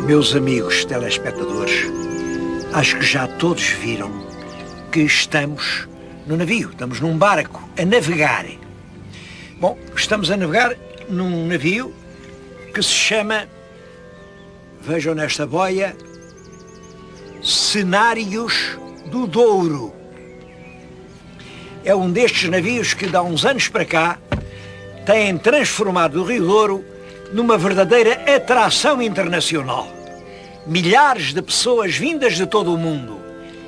Meus amigos telespectadores, acho que já todos viram que estamos no navio, estamos num barco a navegar. Bom, estamos a navegar num navio que se chama, vejam nesta boia, Cenários do Douro. É um destes navios que, de há uns anos para cá, têm transformado o Rio Douro numa verdadeira atração internacional. Milhares de pessoas vindas de todo o mundo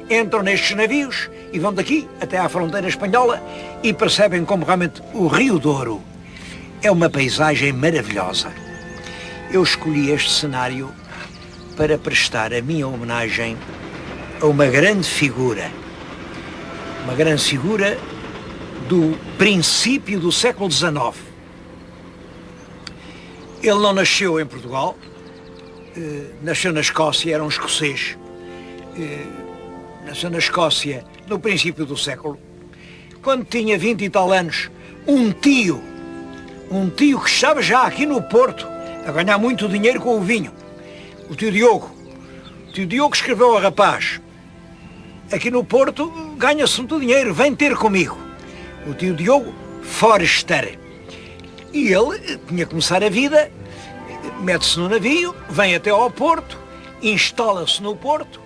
entram nestes navios e vão daqui até à fronteira espanhola e percebem como realmente o Rio Douro é uma paisagem maravilhosa. Eu escolhi este cenário para prestar a minha homenagem a uma grande figura do princípio do século XIX. Ele não nasceu em Portugal, nasceu na Escócia, era um escocês. Nasceu na Escócia no princípio do século. Quando tinha 20 e tal anos, um tio que estava já aqui no Porto a ganhar muito dinheiro com o vinho, o tio Diogo. O tio Diogo escreveu ao rapaz: aqui no Porto ganha-se muito dinheiro, vem ter comigo. O tio Diogo Forster. E ele tinha que começar a vida, mete-se no navio, vem até ao Porto, instala-se no Porto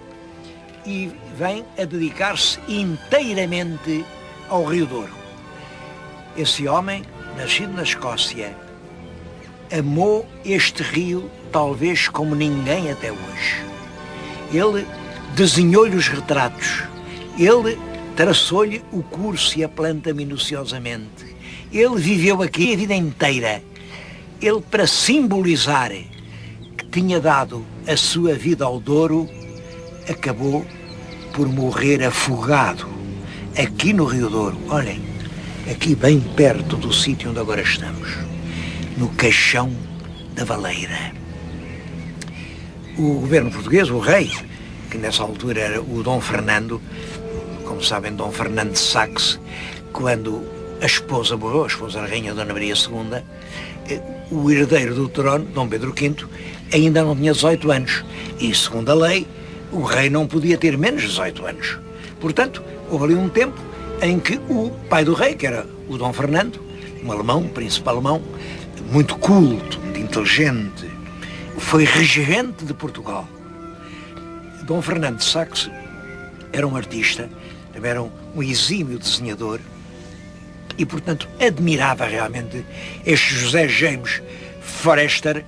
e vem a dedicar-se inteiramente ao Rio Douro. Esse homem, nascido na Escócia, amou este rio talvez como ninguém até hoje. Ele desenhou-lhe os retratos, ele traçou-lhe o curso e a planta minuciosamente. Ele viveu aqui a vida inteira. Ele, para simbolizar que tinha dado a sua vida ao Douro, acabou por morrer afogado aqui no Rio Douro. Olhem, aqui bem perto do sítio onde agora estamos, no Caixão da Valeira. O governo português, o rei, que nessa altura era o Dom Fernando, como sabem, Dom Fernando de Saxe, quando a esposa morreu, a esposa da rainha Dona Maria II, o herdeiro do trono, Dom Pedro V, ainda não tinha 18 anos. E, segundo a lei, o rei não podia ter menos de 18 anos. Portanto, houve ali um tempo em que o pai do rei, que era o Dom Fernando, um alemão, um príncipe alemão, muito culto, muito inteligente, foi regente de Portugal. Dom Fernando de Saxe era um artista, também era um exímio desenhador e, portanto, admirava realmente este José James Forster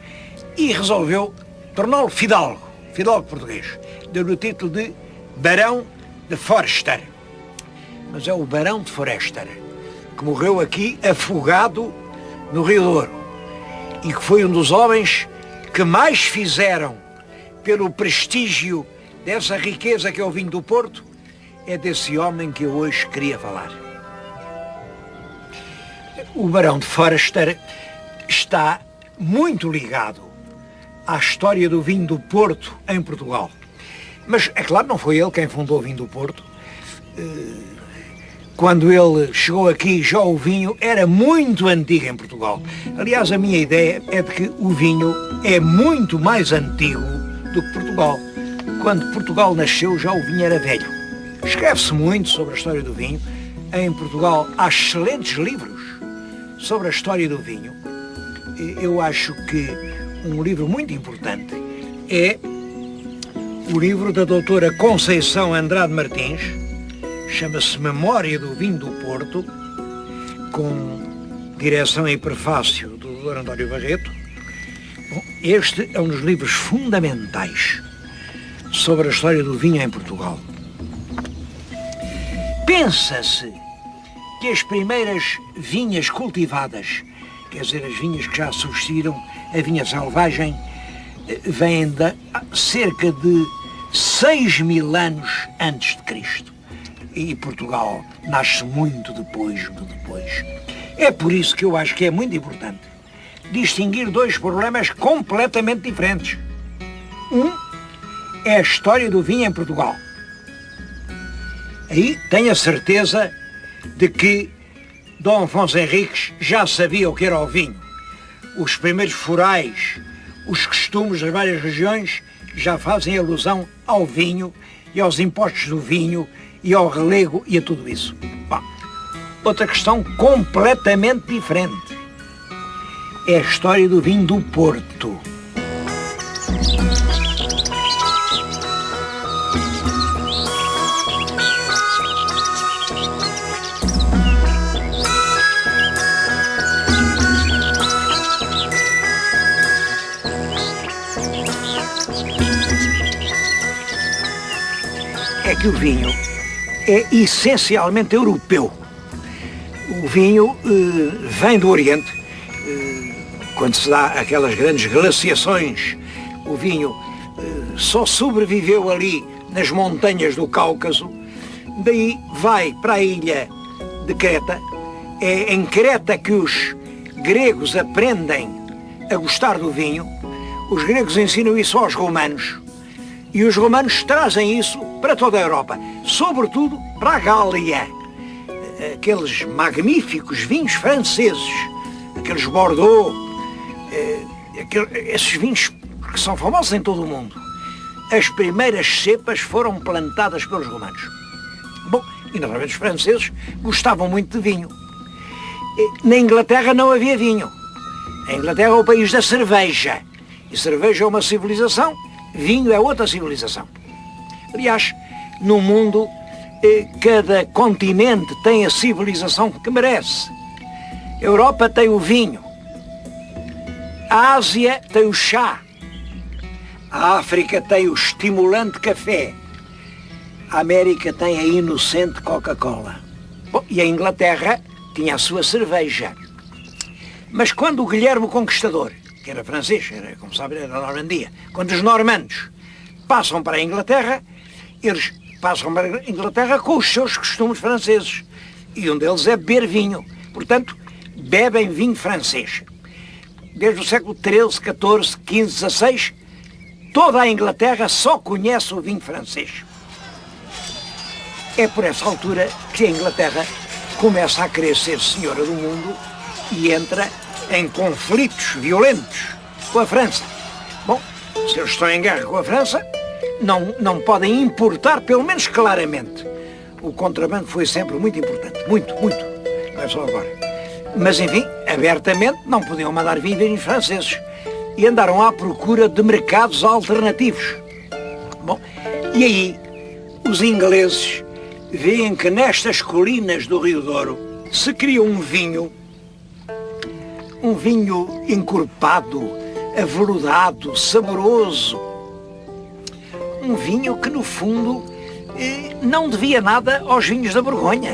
e resolveu torná-lo fidalgo português. Deu-lhe o título de Barão de Forster. Mas é o Barão de Forster que morreu aqui afogado no Rio Douro e que foi um dos homens que mais fizeram pelo prestígio dessa riqueza que é o vinho do Porto. É desse homem que eu hoje queria falar. O Barão de Forster está muito ligado à história do vinho do Porto em Portugal. Mas, é claro, não foi ele quem fundou o vinho do Porto. Quando ele chegou aqui, já o vinho era muito antigo em Portugal. Aliás, a minha ideia é de que o vinho é muito mais antigo do que Portugal. Quando Portugal nasceu, já o vinho era velho. Escreve-se muito sobre a história do vinho. Em Portugal há excelentes livros sobre a história do vinho. Eu acho que um livro muito importante é o livro da doutora Conceição Andrade Martins, chama-se Memória do Vinho do Porto, com direção e prefácio do Dr. António Barreto. Bom, este é um dos livros fundamentais sobre a história do vinho em Portugal. Pensa-se que as primeiras vinhas cultivadas, quer dizer, as vinhas que já subsistiram a vinha selvagem, vêm de cerca de 6.000 anos antes de Cristo. E Portugal nasce muito depois. É por isso que eu acho que é muito importante distinguir dois problemas completamente diferentes. Um é a história do vinho em Portugal. Aí tenho a certeza de que Dom Afonso Henriques já sabia o que era o vinho. Os primeiros forais, os costumes das várias regiões já fazem alusão ao vinho e aos impostos do vinho e ao relego e a tudo isso. Bom, outra questão completamente diferente é a história do vinho do Porto. É que o vinho é essencialmente europeu. O vinho vem do Oriente. Quando se dá aquelas grandes glaciações, o vinho só sobreviveu ali nas montanhas do Cáucaso. Daí vai para a ilha de Creta. É em Creta que os gregos aprendem a gostar do vinho. Os gregos ensinam isso aos romanos. E os romanos trazem isso para toda a Europa, sobretudo para a Gália. Aqueles magníficos vinhos franceses, aqueles Bordeaux, esses vinhos que são famosos em todo o mundo. As primeiras cepas foram plantadas pelos romanos. Bom, e naturalmente os franceses gostavam muito de vinho. Na Inglaterra não havia vinho. A Inglaterra é o país da cerveja. E cerveja é uma civilização. Vinho é outra civilização. Aliás, no mundo, cada continente tem a civilização que merece. A Europa tem o vinho. A Ásia tem o chá. A África tem o estimulante café. A América tem a inocente Coca-Cola. Bom, e a Inglaterra tinha a sua cerveja. Mas quando o Guilherme o Conquistador, que era francês, como sabe, era da Normandia, quando os normandos passam para a Inglaterra, eles passam para a Inglaterra com os seus costumes franceses. E um deles é beber vinho. Portanto, bebem vinho francês. Desde o século XIII, XIV, XV, XVI, toda a Inglaterra só conhece o vinho francês. É por essa altura que a Inglaterra começa a querer ser senhora do mundo e entra em conflitos violentos com a França. Bom, se eles estão em guerra com a França, não podem importar, pelo menos claramente. O contrabando foi sempre muito importante. Muito, muito. Não é só agora. Mas, enfim, abertamente não podiam mandar vinhos franceses. E andaram à procura de mercados alternativos. Bom, e aí os ingleses veem que nestas colinas do Rio Douro se cria um vinho encorpado, aveludado, saboroso. Um vinho que, no fundo, não devia nada aos vinhos da Borgonha,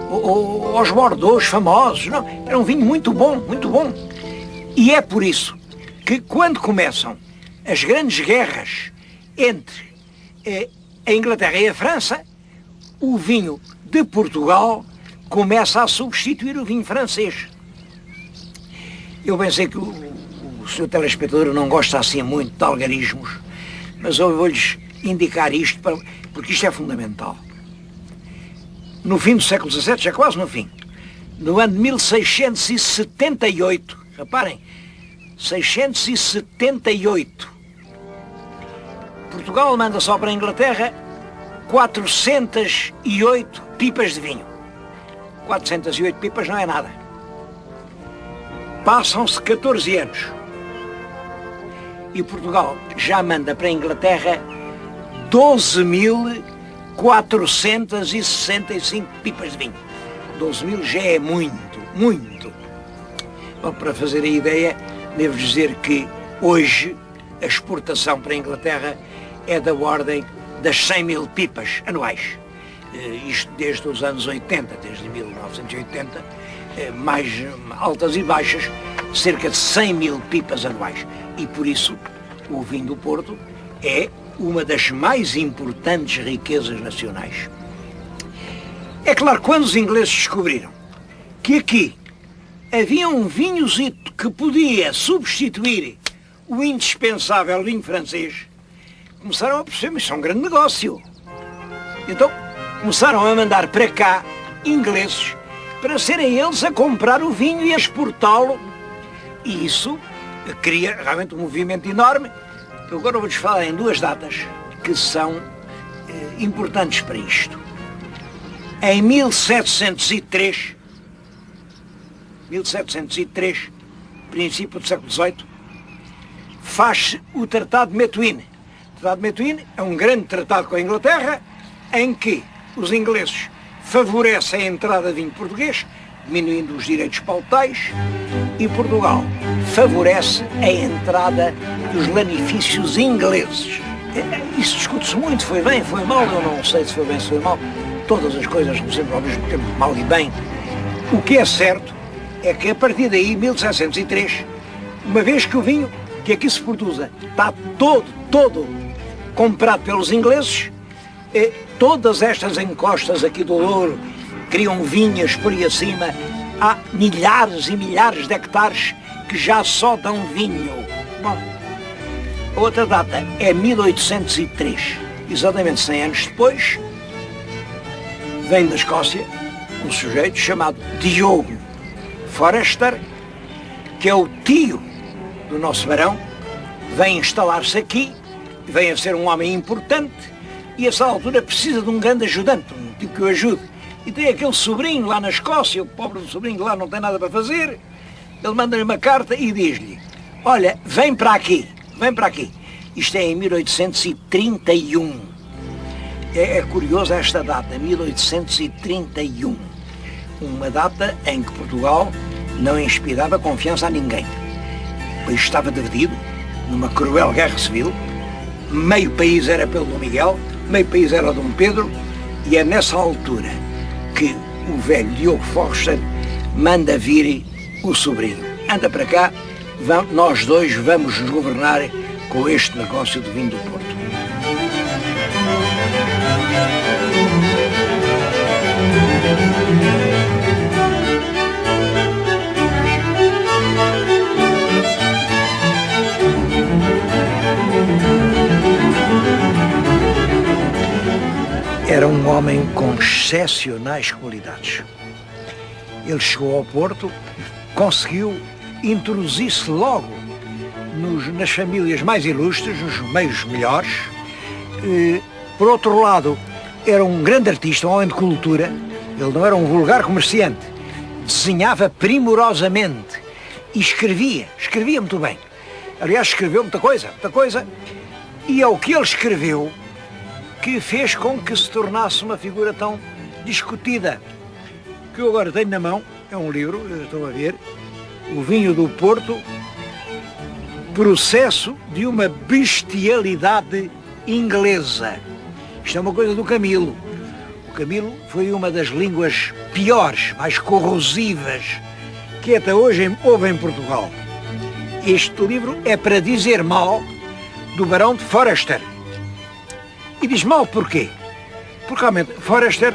ou aos Bordeaux famosos. Não, era um vinho muito bom, muito bom. E é por isso que, quando começam as grandes guerras entre a Inglaterra e a França, o vinho de Portugal começa a substituir o vinho francês. Eu bem sei que o seu telespectador não gosta assim muito de algarismos, mas eu vou-lhes indicar isto, porque isto é fundamental. No fim do século XVII, já quase no fim, no ano de 1678, reparem, 678, Portugal manda só para a Inglaterra 408 pipas de vinho. 408 pipas não é nada. Passam-se 14 anos e Portugal já manda para a Inglaterra 12.465 pipas de vinho. 12.000 já é muito, muito. Bom, para fazer a ideia, devo dizer que hoje a exportação para a Inglaterra é da ordem das 100.000 pipas anuais. Isto desde os anos 80, desde 1980, mais altas e baixas, cerca de 100.000 pipas anuais. E por isso o vinho do Porto é uma das mais importantes riquezas nacionais. É claro, quando os ingleses descobriram que aqui havia um vinhozito que podia substituir o indispensável vinho francês, começaram a perceber, mas isso é um grande negócio. Então começaram a mandar para cá ingleses para serem eles a comprar o vinho e a exportá-lo. E isso cria realmente um movimento enorme. Agora vou-vos falar em duas datas que são importantes para isto. Em 1703, princípio do século XVIII, faz-se o Tratado de Methuen. O Tratado de Methuen é um grande tratado com a Inglaterra, em que os ingleses favorecem a entrada de vinho português, diminuindo os direitos pautais, e Portugal favorece a entrada dos lanifícios ingleses. Isso discute-se muito, foi bem, foi mal, eu não sei se foi bem, se foi mal. Todas as coisas são sempre ao mesmo tempo mal e bem. O que é certo é que a partir daí, 1703, uma vez que o vinho que aqui se produza está todo comprado pelos ingleses, todas estas encostas aqui do Douro criam vinhas por aí acima, há milhares e milhares de hectares que já só dão vinho. Bom, outra data é 1803, exatamente 100 anos depois, vem da Escócia um sujeito chamado Diogo Forester, que é o tio do nosso barão, vem instalar-se aqui, vem a ser um homem importante e a essa altura precisa de um grande ajudante, um tipo que o ajude. E tem aquele sobrinho lá na Escócia, o pobre do sobrinho lá não tem nada para fazer, ele manda-lhe uma carta e diz-lhe: olha, vem para aqui. Isto é em 1831. É curiosa esta data, 1831. Uma data em que Portugal não inspirava confiança a ninguém. O país estava dividido numa cruel guerra civil, meio país era pelo Dom Miguel, meio país era Dom Pedro, e é nessa altura que o velho Diogo Forster manda vir o sobrinho. Anda para cá, nós dois vamos nos governar com este negócio de vinho do Porto. Era um homem com excepcionais qualidades. Ele chegou ao Porto, conseguiu introduzir-se logo nas famílias mais ilustres, nos meios melhores. Por outro lado, era um grande artista, um homem de cultura. Ele não era um vulgar comerciante. Desenhava primorosamente e escrevia muito bem. Aliás, escreveu muita coisa. E é o que ele escreveu que fez com que se tornasse uma figura tão discutida. O que eu agora tenho na mão é um livro, estão a ver, O Vinho do Porto, Processo de uma Bestialidade Inglesa. Isto é uma coisa do Camilo. O Camilo foi uma das línguas piores, mais corrosivas, que até hoje houve em Portugal. Este livro é para dizer mal do Barão de Forester. E diz mal porquê? Porque realmente Forester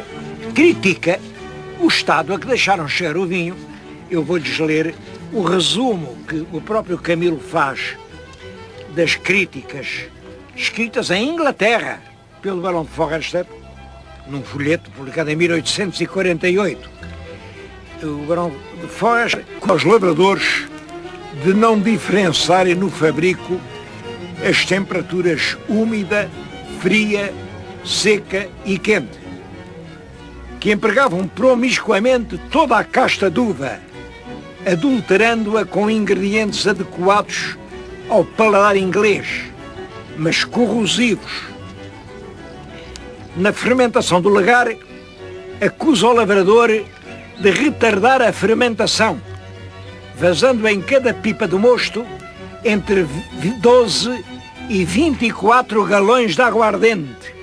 critica o estado a que deixaram chegar o vinho. Eu vou-lhes ler o resumo que o próprio Camilo faz das críticas escritas em Inglaterra pelo Barão de Forester, num folheto publicado em 1848. O Barão de Forester, com os lavradores de não diferenciarem no fabrico as temperaturas úmida, fria, seca e quente, que empregavam promiscuamente toda a casta de uva, adulterando-a com ingredientes adequados ao paladar inglês, mas corrosivos. Na fermentação do lagar, acusa o lavrador de retardar a fermentação, vazando em cada pipa do mosto entre 12 e 24 galões de aguardente.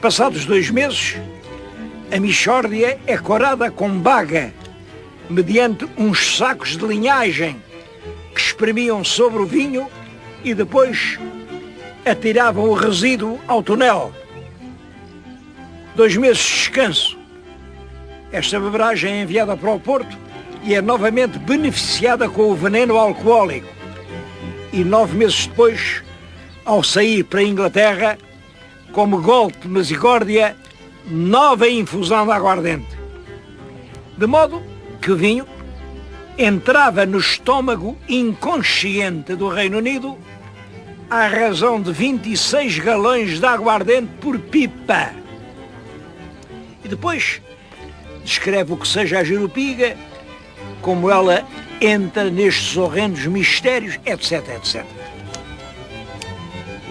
Passados 2 meses, a mixórdia é corada com baga, mediante uns sacos de linhagem que espremiam sobre o vinho e depois atiravam o resíduo ao tonel. 2 meses de descanso. Esta beberagem é enviada para o Porto e é novamente beneficiada com o veneno alcoólico. E 9 meses depois, ao sair para a Inglaterra, como golpe de misericórdia, nova infusão de aguardente. De modo que o vinho entrava no estômago inconsciente do Reino Unido à razão de 26 galões de aguardente por pipa. E depois descreve o que seja a Jurupiga, como ela entra nestes horrendos mistérios, etc, etc.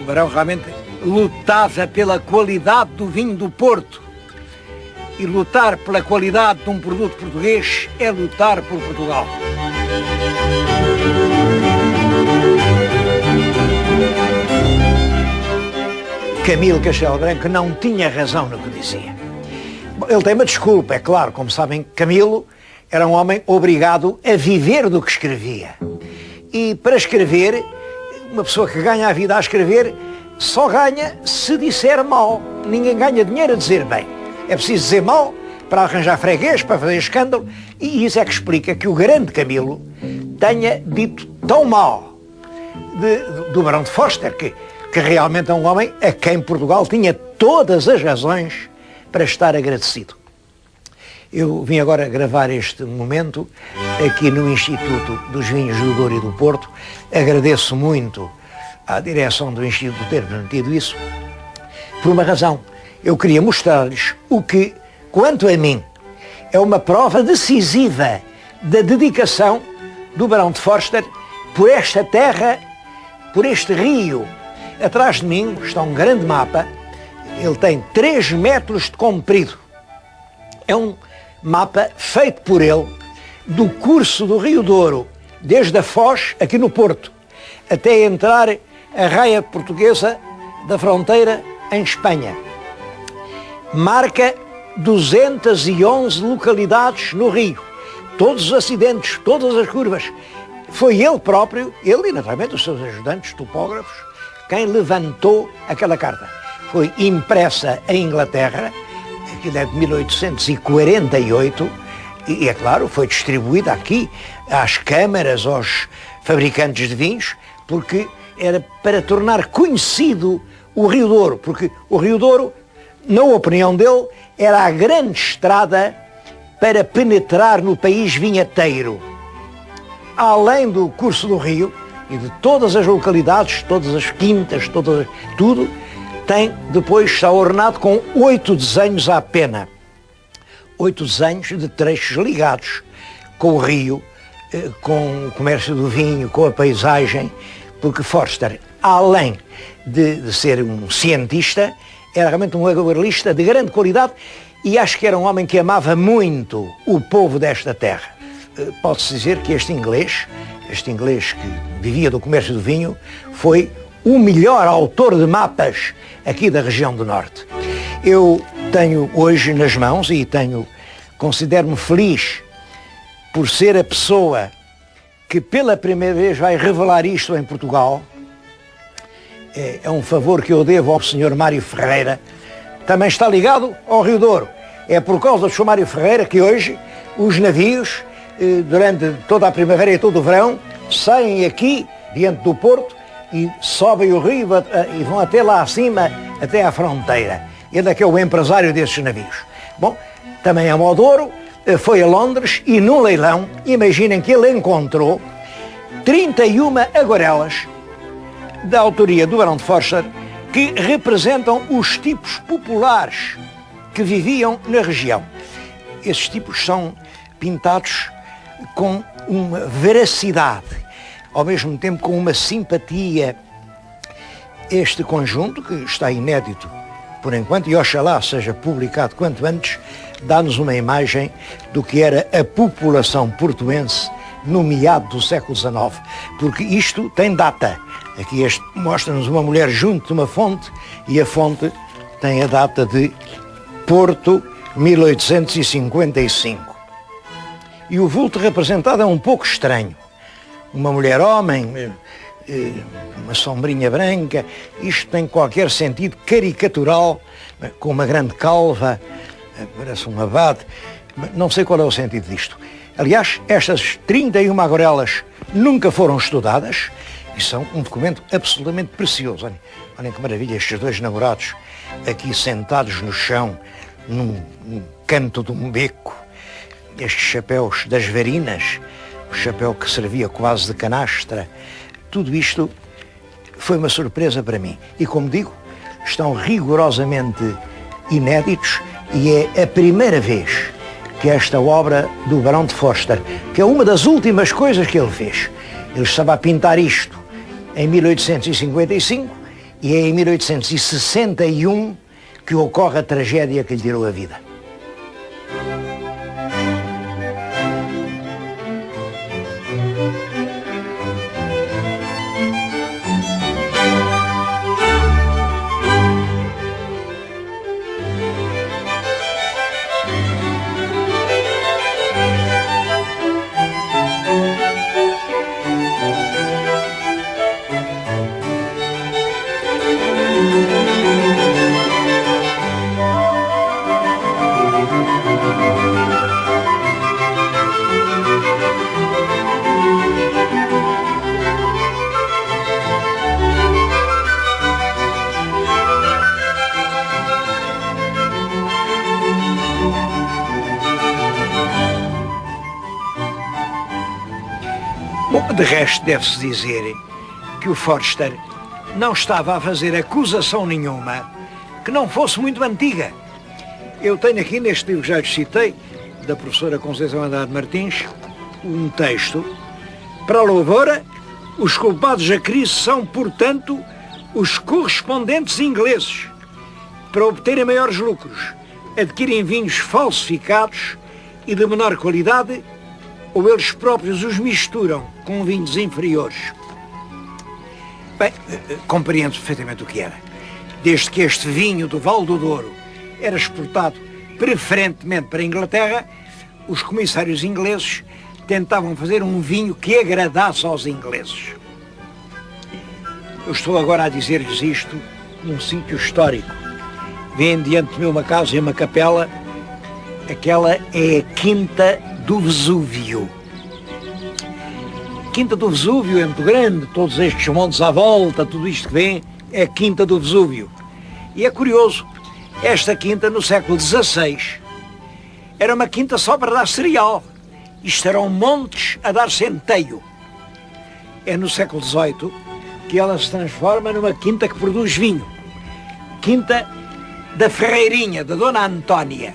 O barão realmente lutava pela qualidade do vinho do Porto. E lutar pela qualidade de um produto português é lutar por Portugal. Camilo Castelo Branco não tinha razão no que dizia. Ele tem uma desculpa, é claro, como sabem, Camilo era um homem obrigado a viver do que escrevia. E para escrever, uma pessoa que ganha a vida a escrever só ganha se disser mal. Ninguém ganha dinheiro a dizer bem. É preciso dizer mal para arranjar freguês, para fazer escândalo, e isso é que explica que o grande Camilo tenha dito tão mal do Barão de Forster, que realmente é um homem a quem Portugal tinha todas as razões para estar agradecido. Eu vim agora gravar este momento aqui no Instituto dos Vinhos do Douro e do Porto. Agradeço muito à direção do Instituto ter permitido isso, por uma razão. Eu queria mostrar-lhes o que, quanto a mim, é uma prova decisiva da dedicação do Barão de Forster por esta terra, por este rio. Atrás de mim está um grande mapa. Ele tem 3 metros de comprido. É um mapa feito por ele do curso do Rio Douro, desde a Foz, aqui no Porto, até entrar a raia portuguesa da fronteira em Espanha. Marca 211 localidades no Rio. Todos os acidentes, todas as curvas. Foi ele próprio, ele e naturalmente os seus ajudantes, topógrafos, quem levantou aquela carta. Foi impressa em Inglaterra, aquilo é de 1848, e é claro, foi distribuída aqui às câmaras, aos fabricantes de vinhos, porque era para tornar conhecido o Rio Douro, porque o Rio Douro, na opinião dele, era a grande estrada para penetrar no país vinheteiro. Além do curso do rio e de todas as localidades, todas as quintas, tudo, tem depois, está ornado com 8 desenhos à pena. 8 desenhos de trechos ligados com o rio, com o comércio do vinho, com a paisagem, porque Forster, além de ser um cientista, era realmente um aguarelista de grande qualidade e acho que era um homem que amava muito o povo desta terra. Pode-se dizer que este inglês que vivia do comércio do vinho, foi o melhor autor de mapas aqui da região do Norte. Eu tenho hoje nas mãos e considero-me feliz por ser a pessoa que pela primeira vez vai revelar isto em Portugal. É um favor que eu devo ao Sr. Mário Ferreira. Também está ligado ao Rio Douro. É por causa do Sr. Mário Ferreira que hoje os navios, durante toda a primavera e todo o verão, saem aqui, diante do Porto, e sobem o rio e vão até lá acima, até à fronteira. Ele é que é o empresário desses navios. Bom, também a Douro, foi a Londres e num leilão, imaginem que ele encontrou 31 aguarelas da autoria do Barão de Forster que representam os tipos populares que viviam na região. Esses tipos são pintados com uma veracidade, ao mesmo tempo com uma simpatia. Este conjunto, que está inédito por enquanto, e oxalá seja publicado quanto antes, dá-nos uma imagem do que era a população portuense no meado do século XIX, porque isto tem data. Aqui este mostra-nos uma mulher junto de uma fonte, e a fonte tem a data de Porto, 1855. E o vulto representado é um pouco estranho. Uma mulher-homem, uma sombrinha branca, isto tem qualquer sentido caricatural, com uma grande calva, parece um abade, não sei qual é o sentido disto. Aliás, estas 31 aguarelas nunca foram estudadas e são um documento absolutamente precioso. Olhem que maravilha, estes dois namorados aqui sentados no chão, num canto de um beco, estes chapéus das varinas, o chapéu que servia quase de canastra, tudo isto foi uma surpresa para mim. E como digo, estão rigorosamente inéditos e é a primeira vez que esta obra do Barão de Forster, que é uma das últimas coisas que ele fez, ele estava a pintar isto em 1855 e é em 1861 que ocorre a tragédia que lhe tirou a vida. Bom, de resto deve-se dizer que o Forster não estava a fazer acusação nenhuma que não fosse muito antiga. Eu tenho aqui neste livro que já lhes citei, da professora Conceição Andrade Martins, um texto. Para a louvora, os culpados da crise são, portanto, os correspondentes ingleses. Para obterem maiores lucros, adquirem vinhos falsificados e de menor qualidade, ou eles próprios os misturam com vinhos inferiores. Bem, compreendo perfeitamente o que era. Desde que este vinho do Val do Douro era exportado preferentemente para a Inglaterra, os comissários ingleses tentavam fazer um vinho que agradasse aos ingleses. Eu estou agora a dizer-lhes isto num sítio histórico. Vêm diante de mim uma casa e uma capela. Aquela é a Quinta do Vesúvio. A Quinta do Vesúvio é muito grande, todos estes montes à volta, tudo isto que vem, é a Quinta do Vesúvio. E é curioso, esta quinta no século XVI era uma quinta só para dar cereal. Isto eram montes a dar centeio. É no século XVIII que ela se transforma numa quinta que produz vinho. Quinta da Ferreirinha, da Dona Antónia.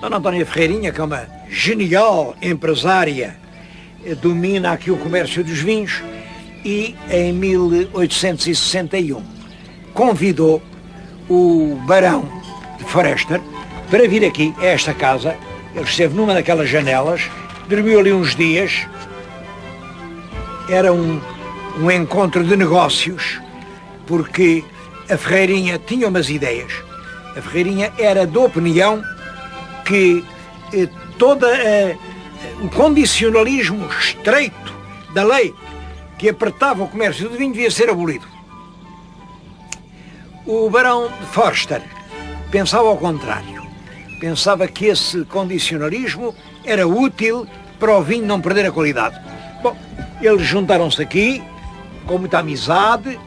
Dona Antónia Ferreirinha, que é uma genial empresária, domina aqui o comércio dos vinhos e em 1861 convidou o Barão de Forster para vir aqui a esta casa. Ele esteve numa daquelas janelas, dormiu ali uns dias. Era um encontro de negócios, porque a Ferreirinha tinha umas ideias. A Ferreirinha era da opinião que todo o condicionalismo estreito da lei que apertava o comércio do vinho devia ser abolido. O Barão de Forster pensava ao contrário. Pensava que esse condicionalismo era útil para o vinho não perder a qualidade. Bom, eles juntaram-se aqui com muita amizade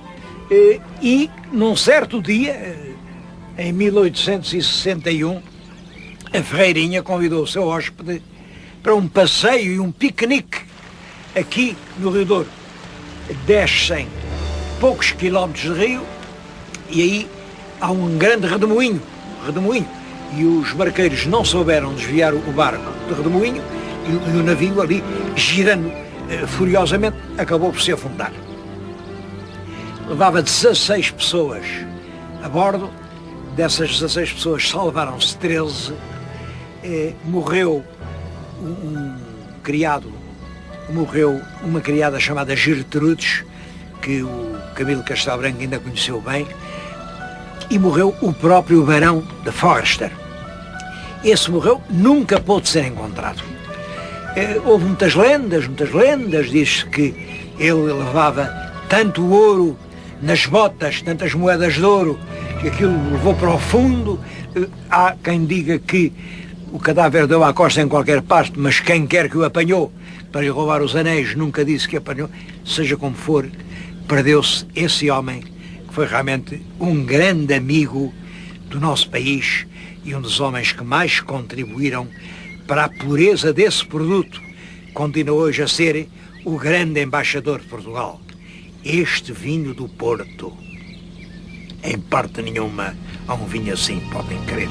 e num certo dia, em 1861, a Ferreirinha convidou o seu hóspede para um passeio e um piquenique aqui no Rio Douro. Descem poucos quilómetros de rio e aí há um grande redemoinho. E os barqueiros não souberam desviar o barco de redemoinho e o navio ali, girando furiosamente, acabou por se afundar. Levava 16 pessoas a bordo. Dessas 16 pessoas salvaram-se 13. Morreu um criado, morreu uma criada chamada Gertrudes, que o Camilo Castelo Branco ainda conheceu bem, e morreu o próprio Barão de Forster. Esse morreu, nunca pôde ser encontrado. Houve muitas lendas, diz-se que ele levava tanto ouro nas botas, tantas moedas de ouro, que aquilo levou para o fundo. Há quem diga que o cadáver deu à costa em qualquer parte, mas quem quer que o apanhou para lhe roubar os anéis nunca disse que apanhou. Seja como for, perdeu-se esse homem, que foi realmente um grande amigo do nosso país e um dos homens que mais contribuíram para a pureza desse produto. Continua hoje a ser o grande embaixador de Portugal. este vinho do Porto, em parte nenhuma, há um vinho assim, podem crer.